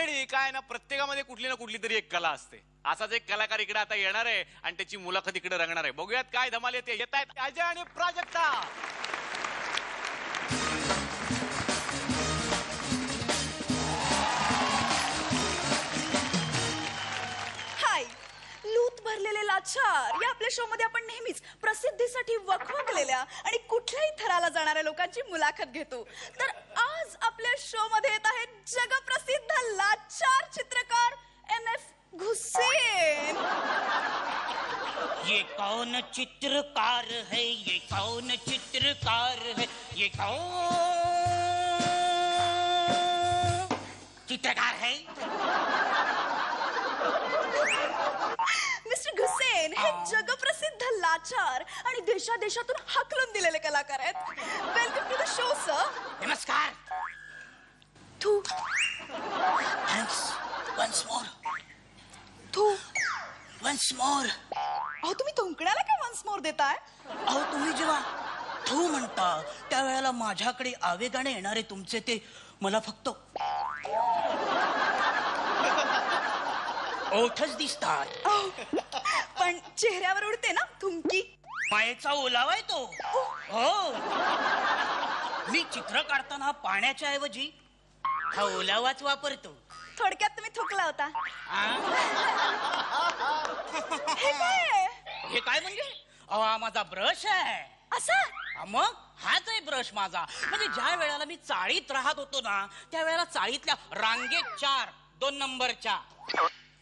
मंडळी काय ना, प्रत्येकामध्ये कुठली ना कुठली तरी एक कला असते. असाच एक कलाकार इकडे आता येणार आहे आणि त्याची मुलाखत इकडे रंगणार आहे. बघूयात काय धमाल येते. येत आहेत अजय आणि प्राजक्ता. हाय, लूत भरलेले लाचार या आपल्या शो मध्ये आपण नेहमीच प्रसिद्धीसाठी वखवकलेल्या आणि कुठल्याही थराला जाणाऱ्या लोकांची मुलाखत घेतो. तर आज आपल्या शो मध्ये येत आहेत जगप्रसिद्ध लाचार चित्रकार MF घुसेन. ये कौन चित्रकार है, ये कौन चित्रकार है, ये कौन चित्रकार है? मिस्टर घुसेन हे जगप्रसिद्ध लाचार आणि देशादेशातून हाकलून दिलेले कलाकार आहेत. Welcome to the show sir. नमस्कार. थू थँक्स. Once more. थू. Once more. अहो तुम्ही थुंकण्याला काय वन्स मोर देताय? अहो तुम्ही जेव्हा थू म्हणता त्यावेळेला माझ्याकडे आवेगाने येणारे तुमचे ते मला फक्त ओठच दिसतात. पण चेहऱ्यावर उडते ना थुंकी. मायेचा ओलावा आहे तो. हो, मी चित्र काढताना पाण्याच्या ऐवजी हा ओलावाच वापरतो. थोडक्यात तुम्ही थुकला होता. आ? हे काय? हे काय म्हणजे? अहो हा माझा ब्रश आहे. असा? हा, मग हाच आहे ब्रश माझा. म्हणजे ज्या वेळेला मी चाळीत राहत होतो ना त्यावेळेला चाळीतल्या रांगेत 4 2 नंबरच्या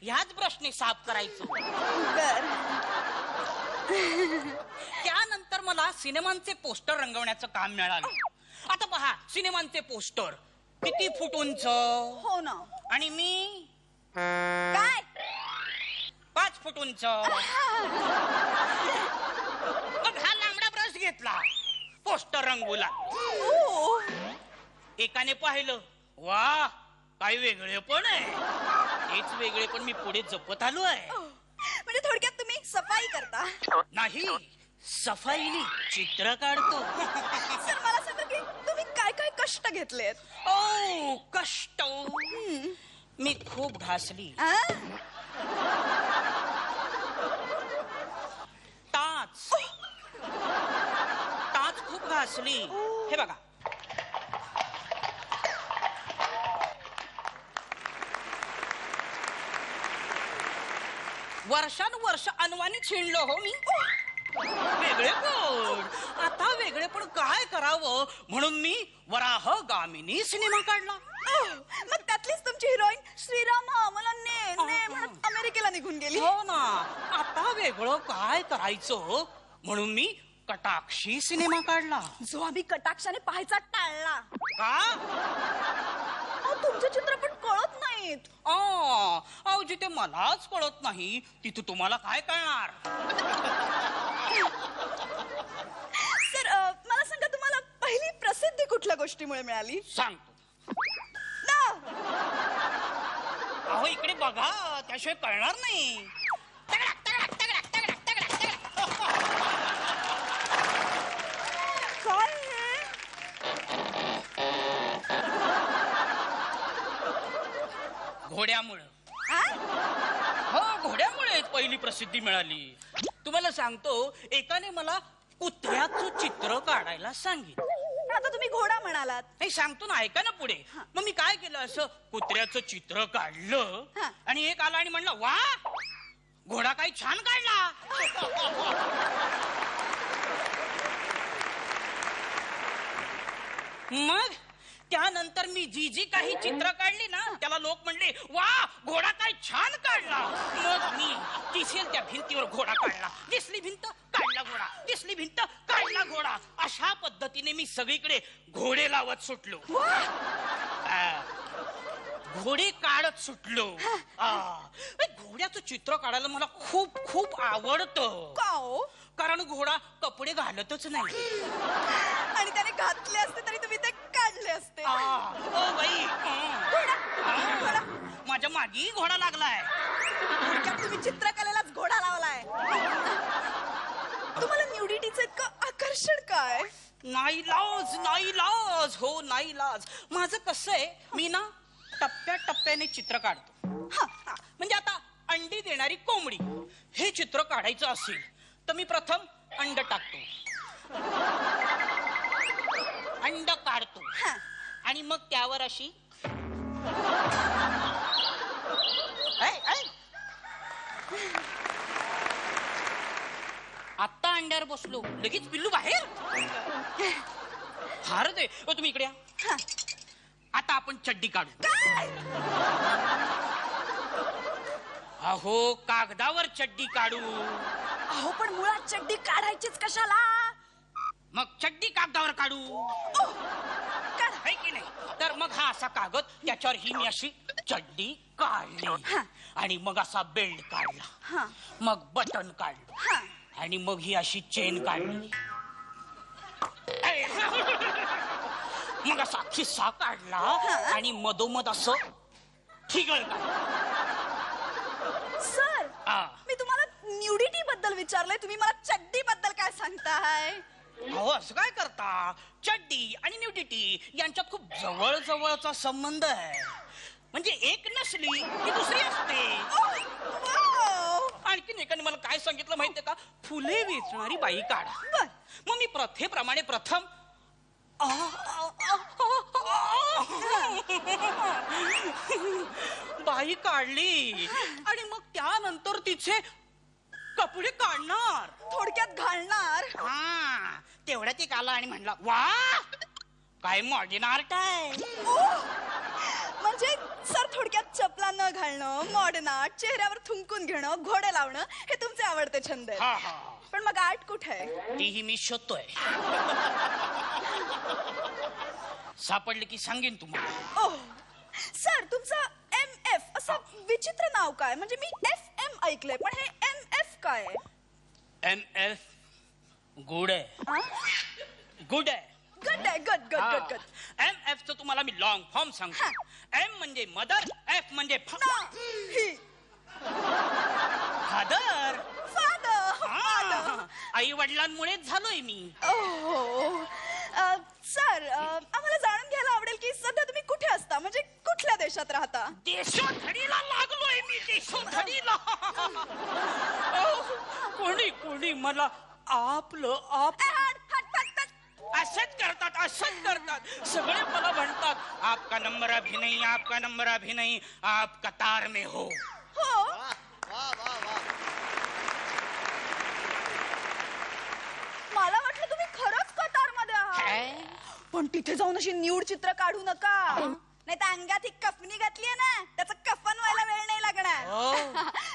ह्याच ब्रशने साफ करायचो. बर. त्यानंतर मला सिनेमांचे पोस्टर रंगवण्याचं काम मिळालं. आता पहा, सिनेमांचे पोस्टर किती फूट उंच हो ना. आणि मी काय? 5 फूट उंच. मग हा लांबडा ब्रश घेतला, पोस्टर रंगवला. ओ. एकाने पाहिलं, वा काय वेगळे पण आहे. हेच वेगळे पण मी पुढे जपत आलो आहे. म्हणजे थोडक्यात तुम्ही सफाई करता? नाही, सफाईने चित्र काढतो. सर मला सांगा की तुम्ही काय काय कष्ट घेतलेत? ओ कष्ट मी खूप घासली. टाच खूप घासली. हे बघा, वर्षानुवर्ष अनवाणी छिणलो हो मी. वेगळे पण आता वेगळे पण काय करावं म्हणून मी वराह गामिनी सिनेमा काढला. मग त्यातलीच तुमची हिरोईन श्रीरामा मला ने म्हणत अमेरिकेला निघून गेली. हो ना, आता वेगळं काय करायचं म्हणून मी कटाक्षी सिनेमा काढला. जो आम्ही कटाक्षाने पाहायचा टाळला. का? तुमचे चित्रपट कळत नाहीत. अहो जिथे मलाच कळत नाही तिथे तुम्हाला काय कळणार? सर मला सांगा तुम्हाला पहिली प्रसिद्धी कुठल्या गोष्टीमुळे मिळाली? सांगतो. अहो इकडे बघा, त्याशिवाय कळणार नाही. काय हे? घोड्यामुळे. हो, घोड्यामुळे पहिली प्रसिद्धी मिळाली. तुम्हाला सांगतो, एकाने मला कुत्र्याचं चित्र काढायला सांगितलं. आता तुम्ही घोडा म्हणालात. नाही, सांगतो ना, ऐका ना पुढे. मग मी काय केलं, असं कुत्र्याचं चित्र काढलं आणि एक आला आणि म्हणला, वा घोडा काही छान काढला. मग त्यानंतर मी जी काही चित्र काढली ना त्याला लोक म्हणले, वा घोडा काय छान काढला. मग मी दिसेल त्या भिंतीवर घोडा काढला. दिसली भिंत काढला घोडा, दिसली भिंत काढला घोडा. अशा पद्धतीने मी सगळीकडे घोडे लावत सुटलो. घोडे काढत सुटलो. घोड्याचं चित्र काढायला मला खूप खूप आवडतं. का हो? कारण घोडा कपडे घालतच नाही. आणि त्याने घातले असते तरी तुम्ही ते काढले असते. ओ बाई, माझ्या मागे घोडा लागलाय. तुम्ही चित्रकलेलाच घोडा लावलाय. तुम्हाला न्यूडिटीचं इतकं आकर्षण काय? नाईलाज, नाईलाज. हो नाईलाज. माझं कसं आहे, मी ना टप्प्याटप्प्याने चित्र काढतो. हा. म्हणजे आता अंडी देणारी कोंबडी हे चित्र काढायचं असेल तर मी प्रथम अंड टाकतो, अंड काढतो हा. आणि मग त्यावर अशी आता अंड्यावर बसलो लगेच पिल्लू बाहेर. फारच आहे. तुम्ही इकडे या. हा. आता आपण चड्डी काढू. काय? अहो कागदावर चड्डी काढू. अहो पण मुळात चड्डी काढायचीच कशाला? मग चड्डी कागदावर काढू ओह, काढा. है की नाही? तर मग हा असा कागद त्याच्यावर ही मी अशी चड्डी काढली हा. आणि मग असा बेल्ट काढला, हा. मग बटन काढलं हा. आणि मग ही अशी चेन काढली, मग असा खिस्सा काढला आणि मधोमध असं ठिगळ काढलं. सर हा. मी तुम्हाला न्यूडिटी बद्दल विचारलंय, तुम्ही मला चड्डी बद्दल काय सांगताय? अहो असं काय करता? चड्डी आणि न्यूडिटी यांच्यात खूप जवळ जवळचा संबंध आहे. म्हणजे एक नसली की दुसरी असते. ओह, वाव. आणखीन एकाने मला काय सांगितलं माहितीये का? फुले वेचणारी बाई काढा. बर. मग मी प्रथेप्रमाणे प्रथम बाई काढली आणि मग त्यानंतर तिचे कपडे काढणार, थोडक्यात घालणार. हा. तेवढ्यात एक आला आणि म्हणला, वा काय मॉडर्न आर्ट आहे. ओह, म्हणजे सर थोडक्यात चपला न घालणं, मॉडर्न आर्ट, चेहऱ्यावर थुंकून घेणं, घोडे लावणं हे तुमचे आवडते छंद आहेत. हा हा. पण मग आर्ट कुठे आहे? तीही मी शोधतोय. सापडले की सांगेन तुम्हाला. ओह, सर तुमचं MF असं विचित्र नाव काय? म्हणजे मी FM ऐकलंय पण हे MF काय आहे? MF गुड आहे, हा? गुड आहे. गट आहे, गट गट गट गट. MF चं तुम्हाला मी लॉंग फॉर्म सांगतो. M म्हणजे मदर, F म्हणजे ही फादर. फादर. आई वडिलांमुळेच झालोय मी. ओह, सर आम्हाला जाणून घ्यायला आवडेल की सध्या तुम्ही कुठे असता, म्हणजे कुठल्या देशात राहता? देशोधडीला लागलोय मी, देशोधडीला. कोणी कोणी मला आपलं आप असंच करतात, असंच करतात. सगळे मला म्हणतात, आपका नंबर अभी नहीं, आपका नंबर अभी नहीं, आप कतार में हो. हो. मला वाटलं तुम्ही खरंच कतार मध्ये आहात. पण तिथे जाऊन अशी न्यूड चित्र काढू नका, नाही तर अंगात ही कफनी घातलीये ना, त्याचं कफन व्हायला वेळ नाही लागणार.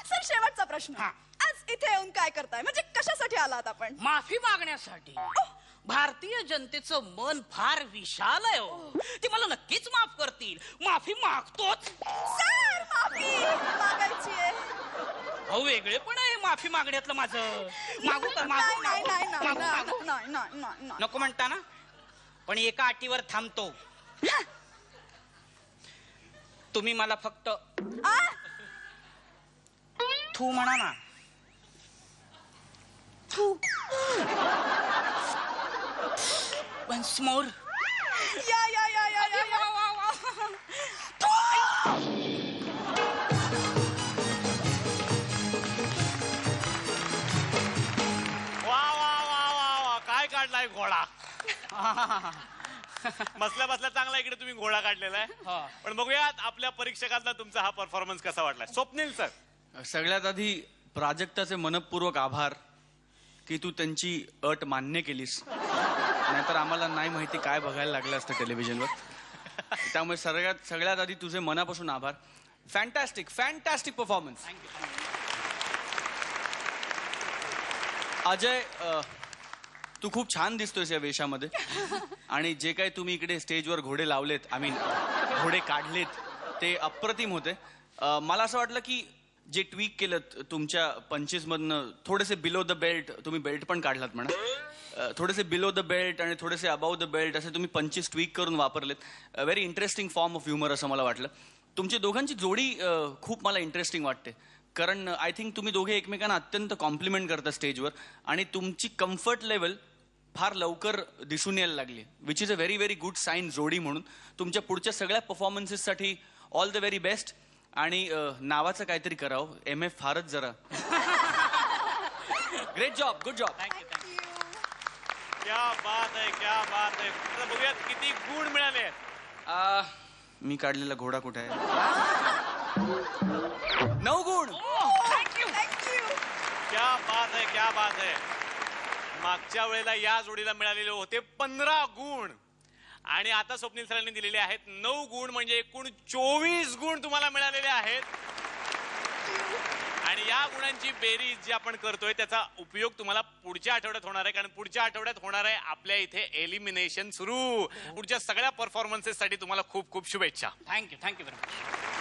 सर शेवटचा प्रश्न, हा. आज इथे येऊन काय करताय? म्हणजे कशासाठी आलात आपण? माफी मागण्यासाठी. भारतीय जनतेचं मन फार विशाल आहे हो. ते मला नक्कीच माफ करतील. माफी मागतोच. सर माफी मागायची आहे. अहो वेगळे पण आहे माफी मागण्यातलं माझं. मागू का? नाही मागू नाही नाही मागू नाही मागू? नाही नाही नाही नाही. नको म्हणता ना, पण एका अटीवर थांबतो. तुम्ही मला फक्त आ? थू म्हणा ना. थू. Once more. या या या या या या. वा वा वा वा वा, काय काढलाय घोडा. बसल्या बसल्या चांगला इकडे तुम्ही घोडा काढलेला हा. आहे. पण बघूयात आपल्या परीक्षकांना तुमचा हा परफॉर्मन्स कसा वाटला. स्वप्नील सर. सगळ्यात आधी प्राजक्ताचे मनपूर्वक आभार की तू त्यांची अट मान्य केलीस, नाहीतर आम्हाला नाही माहिती काय बघायला लागलं असतं टेलिव्हिजनवर. त्यामुळे सगळ्यात आधी तुझे मनापासून आभार. Fantastic fantastic performance. अजय, तू खूप छान दिसतोयस या वेशामध्ये. आणि जे काही तुम्ही इकडे स्टेजवर घोडे लावलेत, आय मीन घोडे काढलेत, ते अप्रतिम होते. मला असं वाटलं की जे ट्विक केलं तुमच्या पंचेसमधनं, थोडेसे बिलो द बेल्ट, तुम्ही बेल्ट पण काढलात म्हणा, थोडेसे बिलो द बेल्ट आणि थोडेसे अबाव द बेल्ट असे तुम्ही पंचेस ट्विक करून वापरलेत. Very interesting form of humour असं मला वाटलं. तुमची दोघांची जोडी खूप मला इंटरेस्टिंग वाटते, कारण आय थिंक तुम्ही दोघे एकमेकांना अत्यंत कॉम्प्लिमेंट करता स्टेजवर, आणि तुमची कम्फर्ट लेवल फार लवकर दिसून यायला लागली, which is a very very good sign जोडी म्हणून. तुमच्या पुढच्या सगळ्या परफॉर्मन्सेससाठी ऑल द व्हेरी बेस्ट. आणि नावाचं काहीतरी करावं. MF फारच जरा. Great job, good job. Thank you thank you. क्या बात आहे, क्या बात आहे. आता बघूयात किती गुण मिळाले आहेत. मी काढलेला घोडा कुठे आहे? 9 गुण. थँक्यू. क्या बात आहे, क्या बात आहे. मागच्या वेळेला या जोडीला मिळालेले होते 15 गुण आणि आता स्वप्नील सरांनी दिलेले आहेत 9 गुण, म्हणजे एकूण 24 गुण तुम्हाला मिळालेले आहेत. आणि या गुणांची बेरीज जी आपण करतोय त्याचा उपयोग तुम्हाला पुढच्या आठवड्यात होणार आहे, कारण पुढच्या आठवड्यात होणार आहे आपल्या इथे एलिमिनेशन सुरू. पुढच्या सगळ्या परफॉर्मन्सेस साठी तुम्हाला खूप खूप शुभेच्छा. Thank you very much.